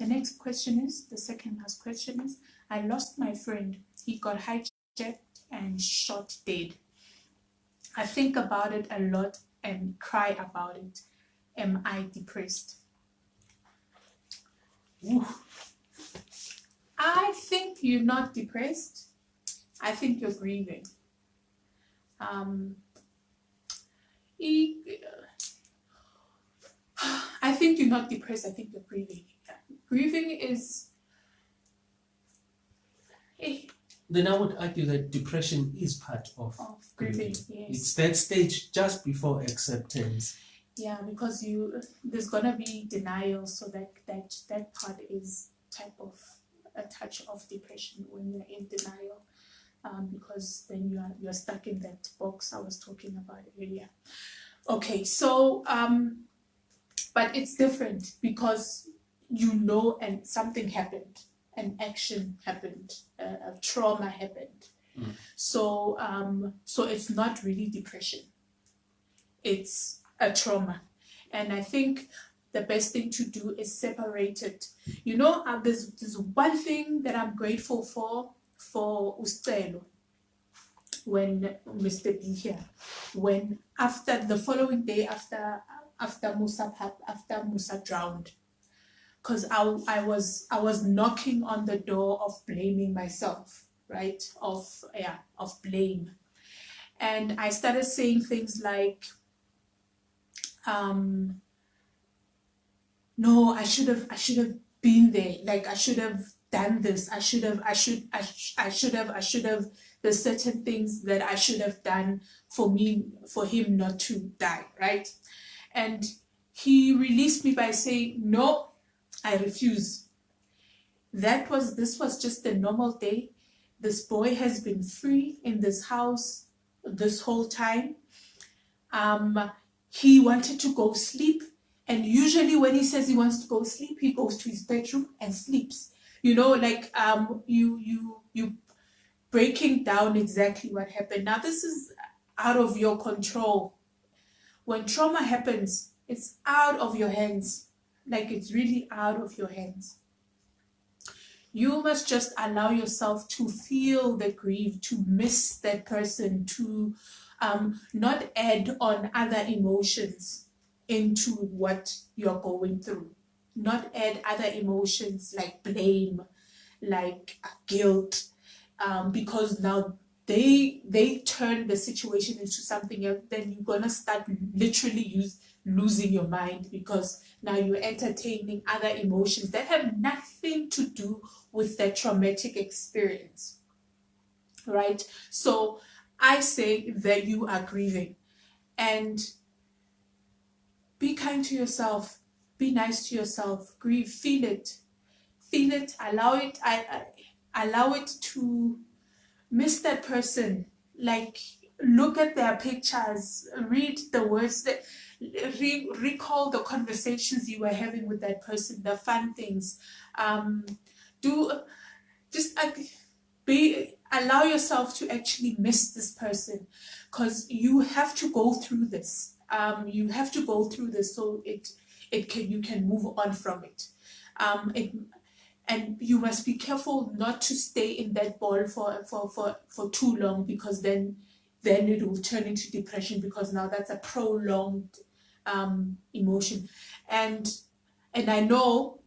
next question is, the second last question is, I lost my friend. He got hijacked and shot dead. I think about it a lot and cry about it. Am I depressed? Ooh. I think you're not depressed. I think you're grieving. I think you're not depressed. I think you're grieving. Grieving is... Then I would argue that depression is part of grieving. Yes. It's that stage just before acceptance. Yeah, because there's gonna be denial, so that part is type of a touch of depression when you're in denial, because then you're stuck in that box I was talking about earlier. Okay, so but it's different because and something happened. An action happened, a trauma happened. So it's not really depression. It's a trauma. And I think the best thing to do is separate it. There's one thing that I'm grateful for Ustelo, when Mr. B here, when after the following day after Musa drowned, because I was knocking on the door of blaming myself, right? Of blame. And I started saying things like, no, I should have been there. Like I should have done this. I should have. There's certain things that I should have done for him not to die, right? And he released me by saying, no, I refuse. This was just a normal day. This boy has been free in this house this whole time. He wanted to go sleep, and usually when he says he wants to go sleep, he goes to his bedroom and sleeps. You breaking down exactly what happened. Now this is out of your control. When trauma happens, it's out of your hands. Like it's really out of your hands. You must just allow yourself to feel the grief, to miss that person, to not add on other emotions into what you're going through. Not add other emotions like blame, like guilt, because now they turn the situation into something else. Then you're gonna start literally losing your mind, because now you're entertaining other emotions that have nothing to do with that traumatic experience, right? So I say that you are grieving, and be kind to yourself, be nice to yourself, grieve, feel it, allow it. Allow it to miss that person. Like look at their pictures, read the words, that recall the conversations you were having with that person, the fun things. Allow yourself to actually miss this person, because you have to go through this. You have to go through this so you can move on from it. And you must be careful not to stay in that ball for too long, because then it will turn into depression, because now that's a prolonged emotion. And I know,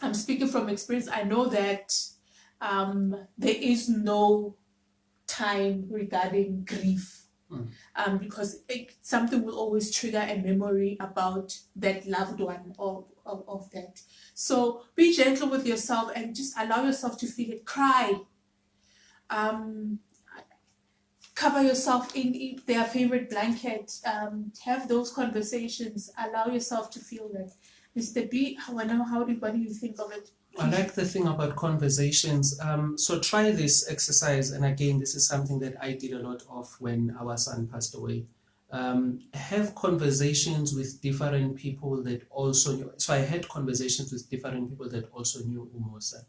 I'm speaking from experience, I know that there is no time regarding grief. Because something will always trigger a memory about that loved one of that. So be gentle with yourself and just allow yourself to feel it. Cry. Cover yourself in their favorite blanket. Have those conversations. Allow yourself to feel that. Mr. B, what do you think of it? I like the thing about conversations. So try this exercise. And again, this is something that I did a lot of when our son passed away. Have conversations with different people that also knew. So I had conversations with different people that also knew Umusa.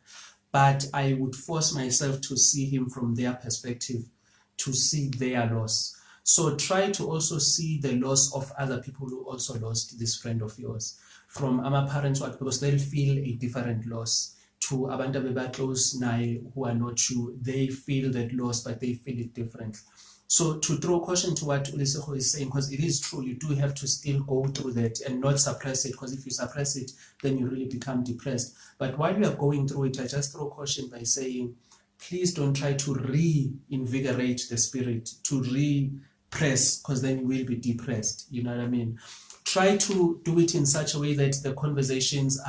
But I would force myself to see him from their perspective, to see their loss. So try to also see the loss of other people who also lost this friend of yours. from our parents, what, because they'll feel a different loss. To abantu abeba close naye who are not you, they feel that loss, but they feel it differently. So to throw caution to what Lesego is saying, because it is true, you do have to still go through that and not suppress it, because if you suppress it, then you really become depressed. But while you are going through it, I just throw caution by saying, please don't try to reinvigorate the spirit, to repress, because then you will be depressed. You know what I mean? Try to do it in such a way that the conversations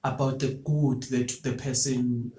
about the good that the person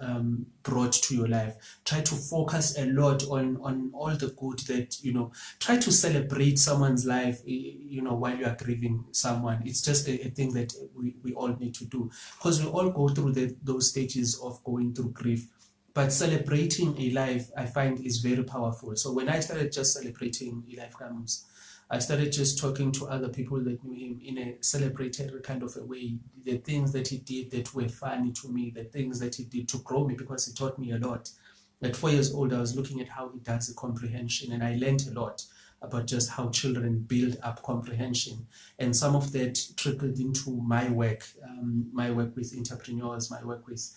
brought to your life. Try to focus a lot on all the good that, you know, try to celebrate someone's life, you know, while you are grieving someone. It's just a thing that we all need to do, because we all go through those stages of going through grief. But celebrating a life, I find, is very powerful. So when I started just celebrating a life comes, I started just talking to other people that knew him in a celebratory kind of a way. The things that he did that were funny to me, the things that he did to grow me, because he taught me a lot. At 4 years old, I was looking at how he does the comprehension, and I learned a lot about just how children build up comprehension. And some of that trickled into my work with entrepreneurs, my work with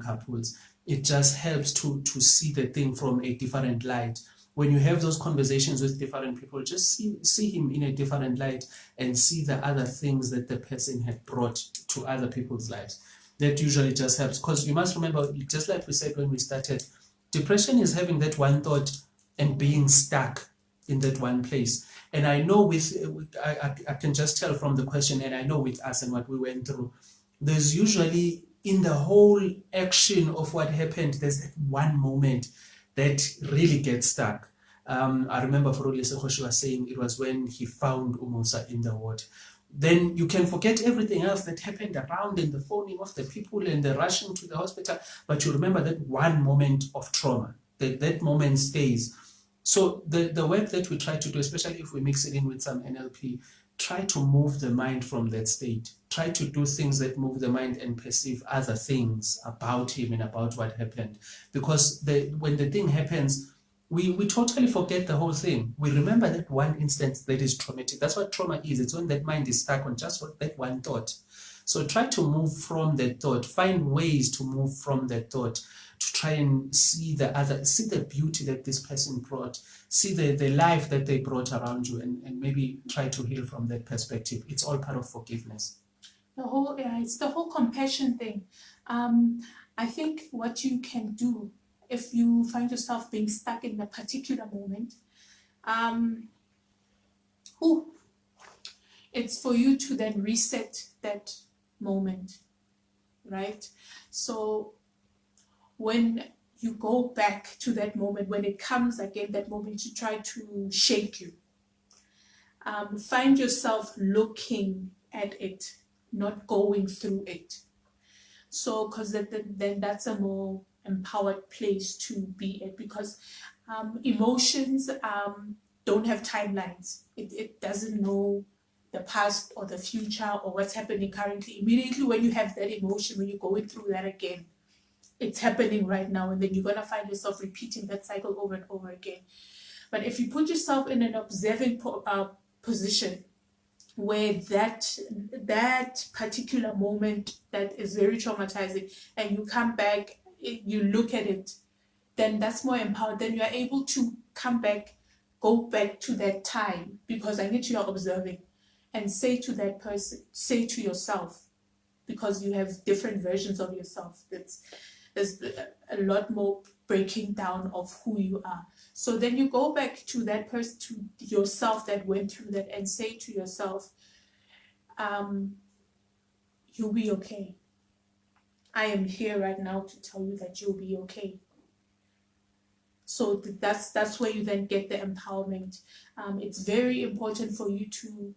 couples. It just helps to see the thing from a different light. When you have those conversations with different people, just see him in a different light and see the other things that the person had brought to other people's lives. That usually just helps, because you must remember, just like we said when we started, depression is having that one thought and being stuck in that one place. And I know I can just tell from the question, and I know with us and what we went through, there's usually in the whole action of what happened, there's that one moment that really gets stuck. I remember for Lesego, she was saying it was when he found Umusa in the water. Then you can forget everything else that happened around, and the phoning of the people and the rushing to the hospital, but you remember that one moment of trauma, that moment stays. So the work that we try to do, especially if we mix it in with some NLP, try to move the mind from that state. Try to do things that move the mind and perceive other things about him and about what happened. Because when the thing happens, we totally forget the whole thing. We remember that one instance that is traumatic. That's what trauma is. It's when that mind is stuck on just that one thought. So try to move from that thought. Find ways to move from that thought, to try and see the beauty that this person brought, see the life that they brought around you, and maybe try to heal from that perspective. It's all part of forgiveness. It's the whole compassion thing. I think what you can do if you find yourself being stuck in a particular moment, it's for you to then reset that moment, right? So when you go back to that moment, when it comes again, that moment to try to shake you, find yourself looking at it, not going through it. So, because then that's a more empowered place to be at, because emotions don't have timelines. It doesn't know the past or the future or what's happening currently. Immediately when you have that emotion, when you're going through that again, it's happening right now, and then you're going to find yourself repeating that cycle over and over again. But if you put yourself in an observing position where that particular moment that is very traumatizing, and you come back, you look at it, then that's more empowered. Then you are able to go back to that time, because I need you are observing, and say to that person, say to yourself, because you have different versions of yourself. There's a lot more breaking down of who you are. So then you go back to that person, to yourself that went through that, and say to yourself, you'll be okay. I am here right now to tell you that you'll be okay. So that's where you then get the empowerment. It's very important for you to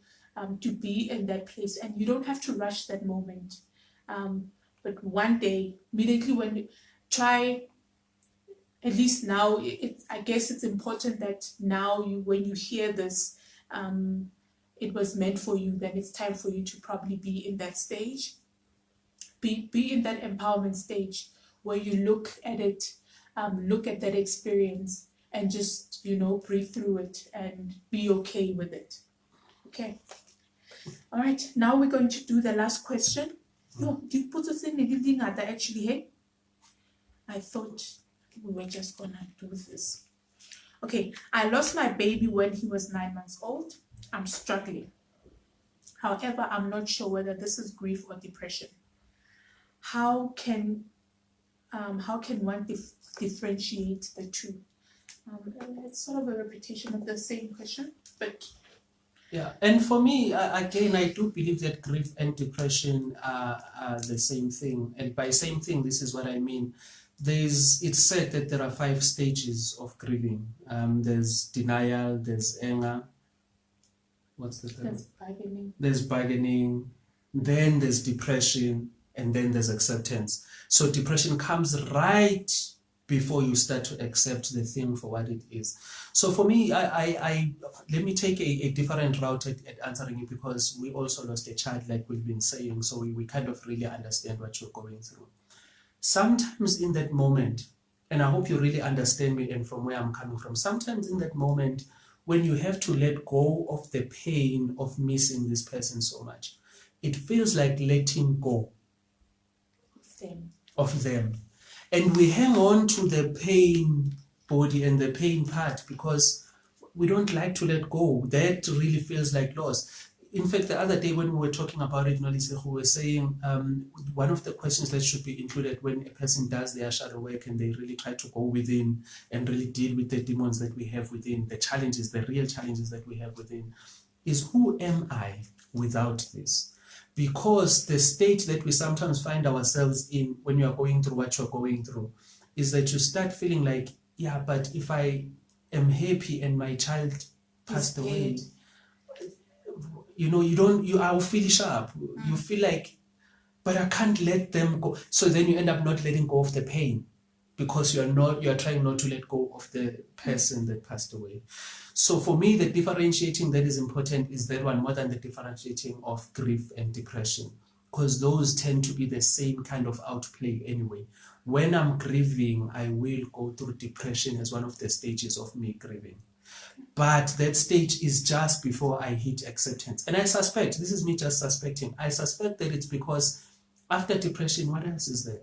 be in that place, and you don't have to rush that moment. But one day, immediately when you try, at least now, I guess it's important that now when you hear this, it was meant for you, then it's time for you to probably be in that stage, be in that empowerment stage where you look at it, look at that experience, and just breathe through it and be okay with it. Okay. All right, now we're going to do the last question. Yo, did you put this in anything other actually? Hey, I thought we were just gonna do this. Okay, I lost my baby when he was 9 months old. I'm struggling. However, I'm not sure whether this is grief or depression. How can one differentiate the two? It's sort of a repetition of the same question, but Yeah, and for me, again, I do believe that grief and depression are the same thing. And by same thing, this is what I mean. It's said that there are 5 stages of grieving. There's denial, there's anger. What's the third? there's bargaining. There's bargaining, then there's depression, and then there's acceptance. So depression comes right before you start to accept the thing for what it is. So for me, I let me take a different route at answering you, because we also lost a child, like we've been saying, so we kind of really understand what you're going through. Sometimes in that moment, and I hope you really understand me and from where I'm coming from, sometimes in that moment, when you have to let go of the pain of missing this person so much, it feels like letting go of them. And we hang on to the pain body and the pain part because we don't like to let go. That really feels like loss. In fact, the other day when we were talking about it, Lesego, we were saying one of the questions that should be included when a person does their shadow work and they really try to go within and really deal with the demons that we have within, the challenges, the real challenges that we have within, is who am I without this? Because the state that we sometimes find ourselves in when you are going through what you're going through is that you start feeling like, yeah, but if I am happy and my child passed away, I'll feel sharp. You feel like, but I can't let them go. So then you end up not letting go of the pain because you're trying not to let go of the person that passed away. So for me, the differentiating that is important is that one, more than the differentiating of grief and depression, because those tend to be the same kind of outplay anyway. When I'm grieving, I will go through depression as one of the stages of me grieving. But that stage is just before I hit acceptance. And I suspect, this is me just suspecting, I suspect that it's because after depression, what else is there?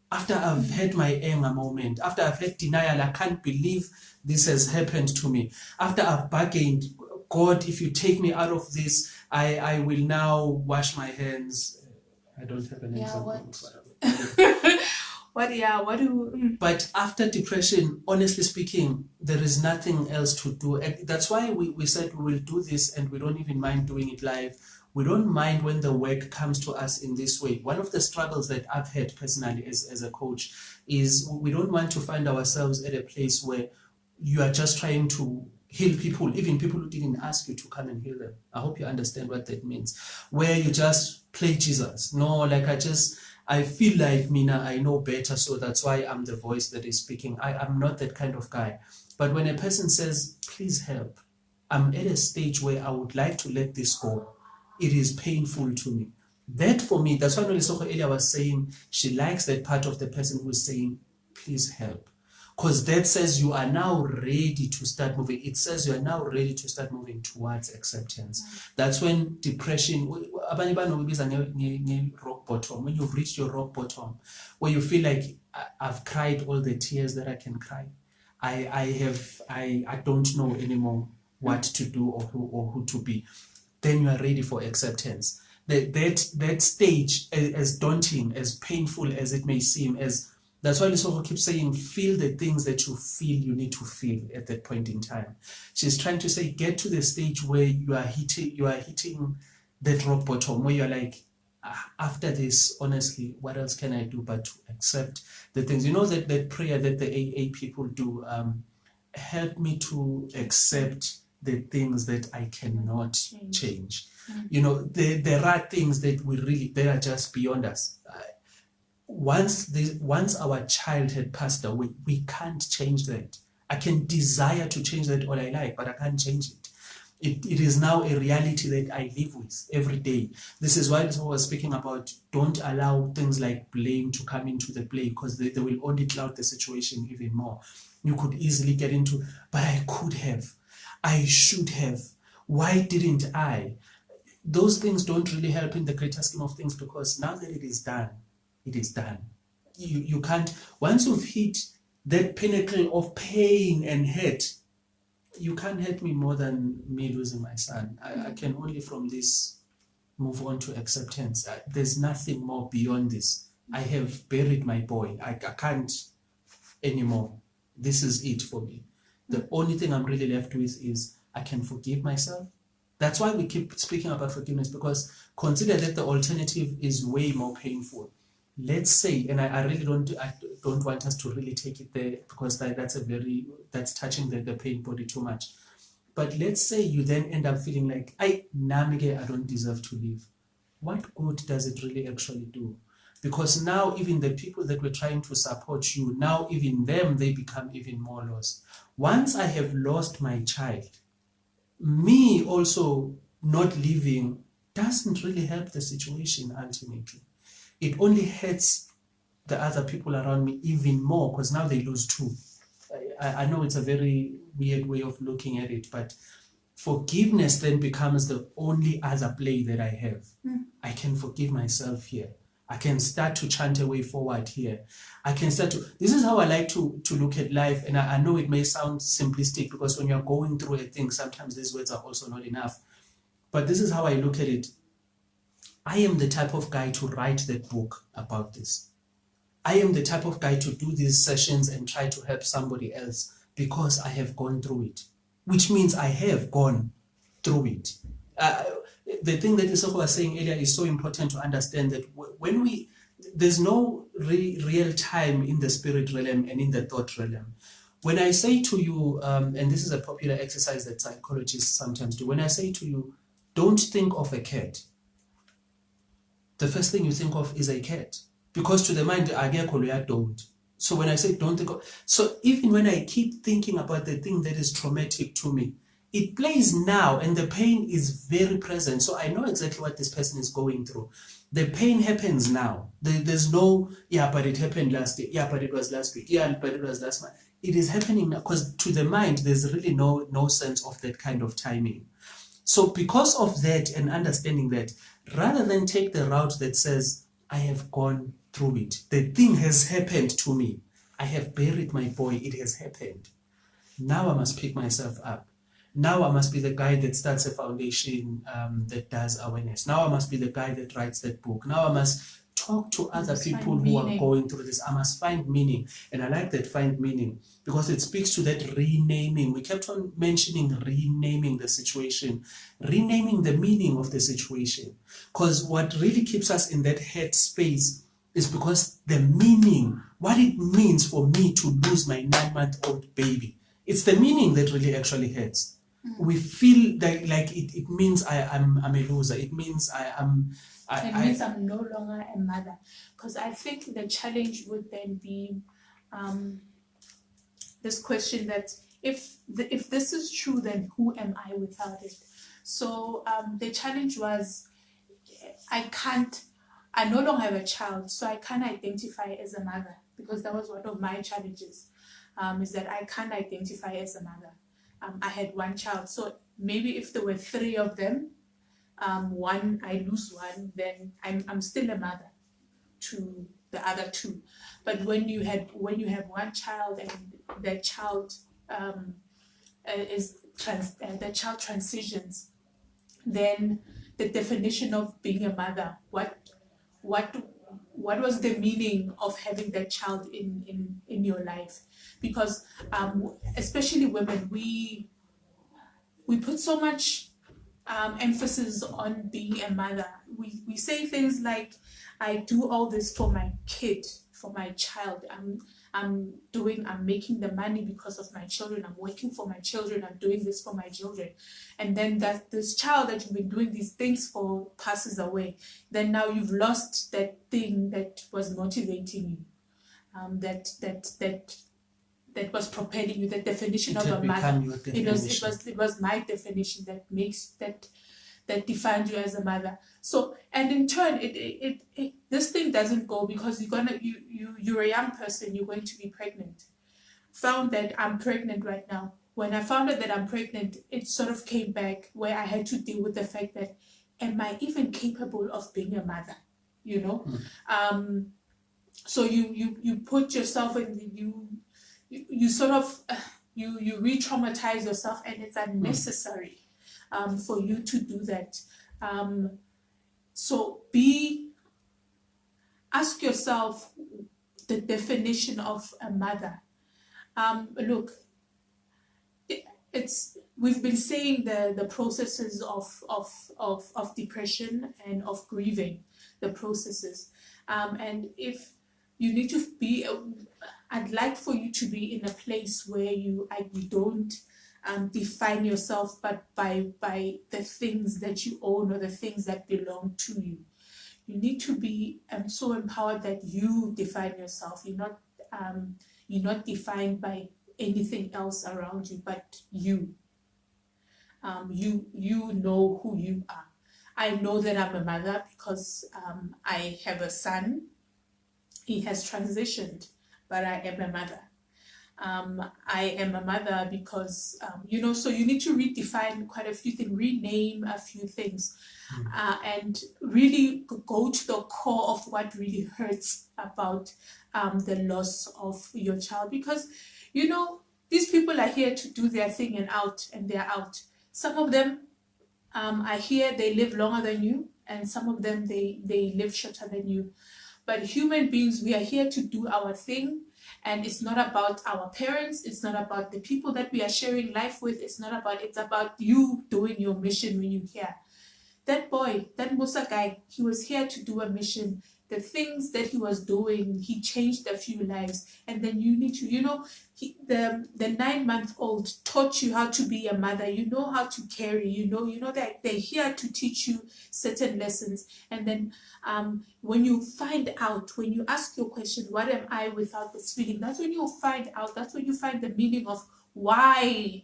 After I've had my anger moment, after I've had denial, I can't believe this has happened to me. After I've bargained, God, if you take me out of this, I will now wash my hands. I don't have an example. But after depression, honestly speaking, there is nothing else to do. And that's why we said we will do this, and we don't even mind doing it live. We don't mind when the work comes to us in this way. One of the struggles that I've had personally as a coach is we don't want to find ourselves at a place where you are just trying to heal people, even people who didn't ask you to come and heal them. I hope you understand what that means. Where you just play Jesus. No, like I feel like, Mina, I know better, so that's why I'm the voice that is speaking. I'm not that kind of guy. But when a person says, please help, I'm at a stage where I would like to let this go. It is painful to me. That for me, that's why Lesego earlier was saying she likes that part of the person who's saying, please help. Because that says you are now ready to start moving. It says you are now ready to start moving towards acceptance. That's when depression, rock bottom, when you've reached your rock bottom, where you feel like I've cried all the tears that I can cry. I don't know anymore what to do or who to be. Then you are ready for acceptance. That stage, as daunting, as painful as it may seem, that's why Lesego keeps saying, feel the things that you feel you need to feel at that point in time. She's trying to say, get to the stage where you are hitting that rock bottom, where you're like, after this, honestly, what else can I do but to accept the things? You know that prayer that the AA people do, help me to accept the things that I cannot change. You know, there are things that they are just beyond us. Once our child had passed away, we can't change that. I can desire to change that all I like, but I can't change it. It is now a reality that I live with every day. This is why I was speaking about don't allow things like blame to come into the play, because they will only cloud the situation even more. You could easily get into, but I could have, I should have, why didn't I? those things don't really help in the greater scheme of things, because now that it is done, it is done. You can't, once you've hit that pinnacle of pain and hurt, you can't hurt me more than me losing my son. I can only from this move on to acceptance. There's nothing more beyond this. I have buried my boy. I can't anymore. This is it for me. The only thing I'm really left with is I can forgive myself. That's why we keep speaking about forgiveness, because consider that the alternative is way more painful. Let's say, and I really don't want us to really take it there, because that's touching the pain body too much. But let's say you then end up feeling like, I don't deserve to live. What good does it really actually do? Because now even the people that were trying to support you, now even them, they become even more lost. Once I have lost my child, me also not living doesn't really help the situation ultimately. It only hurts the other people around me even more, because now they lose too. I know it's a very weird way of looking at it, but forgiveness then becomes the only other play that I have. I can forgive myself here. I can start to chant a way forward here. I can start to, this is how I like to look at life. And I know it may sound simplistic, because when you're going through a thing, sometimes these words are also not enough. But this is how I look at it. I am the type of guy to write that book about this. I am the type of guy to do these sessions and try to help somebody else, because I have gone through it, which means I have gone through it. The thing that Lesego was saying earlier is so important to understand, that when there's no real time in the spirit realm and in the thought realm. When I say to you, and this is a popular exercise that psychologists sometimes do, when I say to you, don't think of a cat, the first thing you think of is a cat, because to the mind, don't. So when I say don't think of, so even when I keep thinking about the thing that is traumatic to me, it plays now and the pain is very present. So I know exactly what this person is going through. The pain happens now. There's no, yeah, but it happened last year. Yeah, but it was last week. Yeah, but it was last month. It is happening now, because to the mind, there's really no sense of that kind of timing. So because of that and understanding that, rather than take the route that says, I have gone through it, the thing has happened to me, I have buried my boy, it has happened. Now I must pick myself up. Now I must be the guy that starts a foundation that does awareness. Now I must be the guy that writes that book. Now I must talk to other people who are going through this. I must find meaning. And I like that, find meaning, because it speaks to that renaming. We kept on mentioning renaming the situation, renaming the meaning of the situation. Because what really keeps us in that head space is because the meaning, what it means for me to lose my 9-month-old baby, it's the meaning that really actually hurts. We feel that like it means I'm a loser. It means it means I'm no longer a mother. Because I think the challenge would then be this question that if this is true, then who am I without it? So the challenge was, I no longer have a child, so I can't identify as a mother, because that was one of my challenges, is that I can't identify as a mother. I had one child, so maybe if there were 3 of them, one, I lose one, then I'm still a mother to the other 2. But when you have one child and that child that child transitions, then the definition of being a mother, what was the meaning of having that child in your life? Because especially women, we put so much emphasis on being a mother. We say things like, I do all this for my kid, for my child. I'm making the money because of my children. I'm working for my children. I'm doing this for my children. And then that this child that you've been doing these things for passes away. Then now you've lost that thing that was motivating you. That was propelling you, the definition of a mother. It was my definition that defined you as a mother. So, and in turn, this thing doesn't go, because you're a young person, you're going to be pregnant. Found that I'm pregnant right now. When I found out that I'm pregnant, it sort of came back, where I had to deal with the fact that am I even capable of being a mother? You know, Mm. So you put yourself in you sort of you re-traumatize yourself, and it's unnecessary for you to do that. So ask yourself the definition of a mother. Look, it's we've been saying the processes of depression and of grieving, the processes, and if you need to be, I'd like for you to be in a place where you don't define yourself, but by the things that you own or the things that belong to you. You need to be so empowered that you define yourself. You're not defined by anything else around you, but you. You know who you are. I know that I'm a mother because I have a son. He has transitioned, but I am a mother. I am a mother because, so you need to redefine quite a few things, rename a few things, and really go to the core of what really hurts about the loss of your child. Because, these people are here to do their thing and they're out. Some of them are here, they live longer than you, and some of them, they live shorter than you. But human beings, we are here to do our thing. And it's not about our parents. It's not about the people that we are sharing life with. It's about you doing your mission when you're here. That boy, that Musa guy, he was here to do a mission. The things that he was doing, he changed a few lives. And then you need to, the 9-month-old taught you how to be a mother. You know how to carry. You know that they're here to teach you certain lessons. And then when you find out, when you ask your question, what am I without this feeling? That's when you find out. That's when you find the meaning of why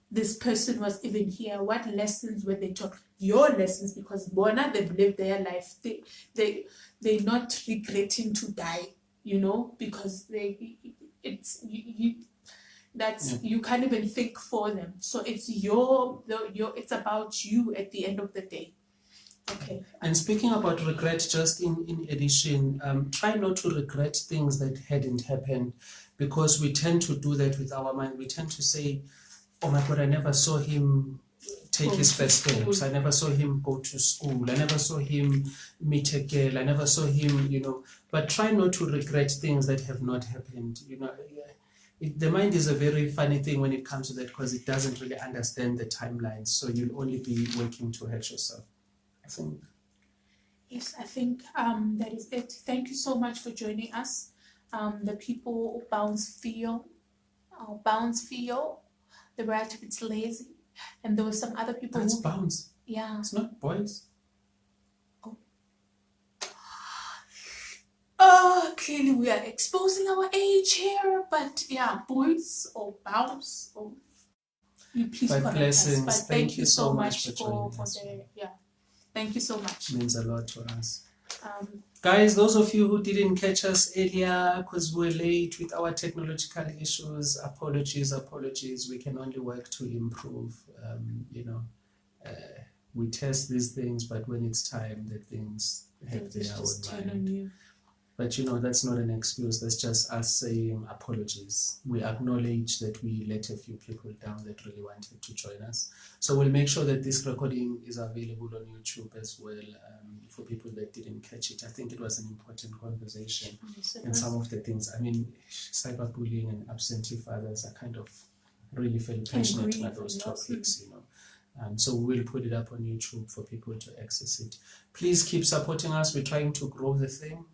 this person was even here. What lessons were they taught? Your lessons, because Bona, they've lived their life. They're not regretting to die, because you can't even think for them. So it's it's about you at the end of the day. Okay. And speaking about regret, just in addition, try not to regret things that hadn't happened, because we tend to do that with our mind. We tend to say, oh my God, I never saw him take his first steps. I never saw him go to school. I never saw him meet a girl. I never saw him, but try not to regret things that have not happened. The mind is a very funny thing when it comes to that, because it doesn't really understand the timelines. So you'll only be working to hurt yourself, I think. Yes, I think that is it. Thank you so much for joining us. The people bounce feel, they were a bit lazy, and there were some other people. That's bounce. Yeah. It's not boys. Clearly we are exposing our age here, but yeah, boys or bounce or you please correct us. But thank you so much for thank you so much. It means a lot to us. Guys, those of you who didn't catch us earlier because we're late with our technological issues, apologies. We can only work to improve. We test these things, but when it's time, the things have their own mind. But that's not an excuse. That's just us saying apologies. We acknowledge that we let a few people down that really wanted to join us. So we'll make sure that this recording is available on YouTube as well, for people that didn't catch it. I think it was an important conversation. And some of the things, cyberbullying and absentee fathers, I kind of really feel passionate about those topics, so we will put it up on YouTube for people to access it. Please keep supporting us. We're trying to grow the thing.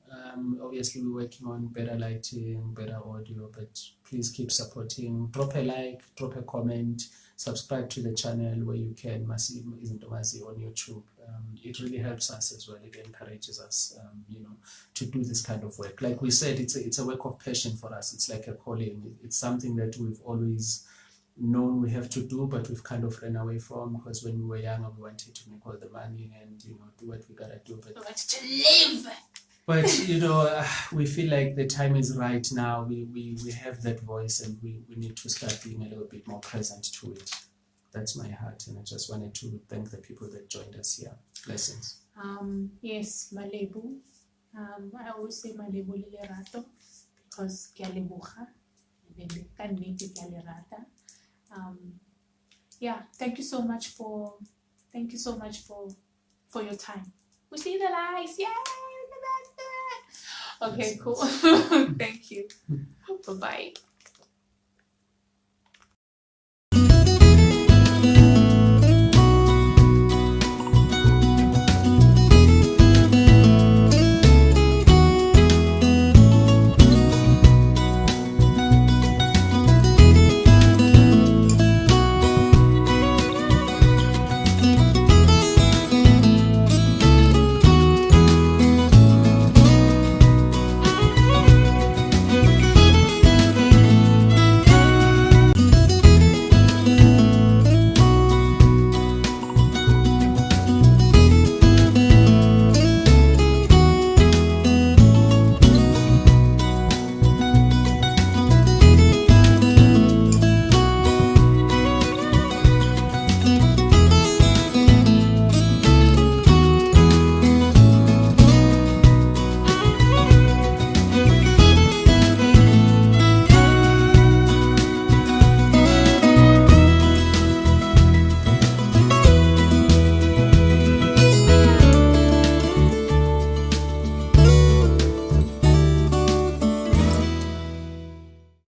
Obviously, we're working on better lighting, better audio, but please keep supporting. Drop a like, drop a comment, subscribe to the channel where you can, Masi on YouTube. It really helps us as well. It encourages us, to do this kind of work. Like we said, it's a work of passion for us. It's like a calling. It's something that we've always known we have to do, but we've kind of ran away from, because when we were younger we wanted to make all the money and do what we gotta do, but we wanted to live. But we feel like the time is right now. We have that voice, and we need to start being a little bit more present to it. that's my heart, and I just wanted to thank the people that joined us here. Blessings. Yes, Malebo. I always say Malebo le lerato because ke a leboga, ebile ka nnete ke a lerata. Yeah, thank you so much for your time. We see the lights. Yay! Okay, cool. Thank you. Bye bye.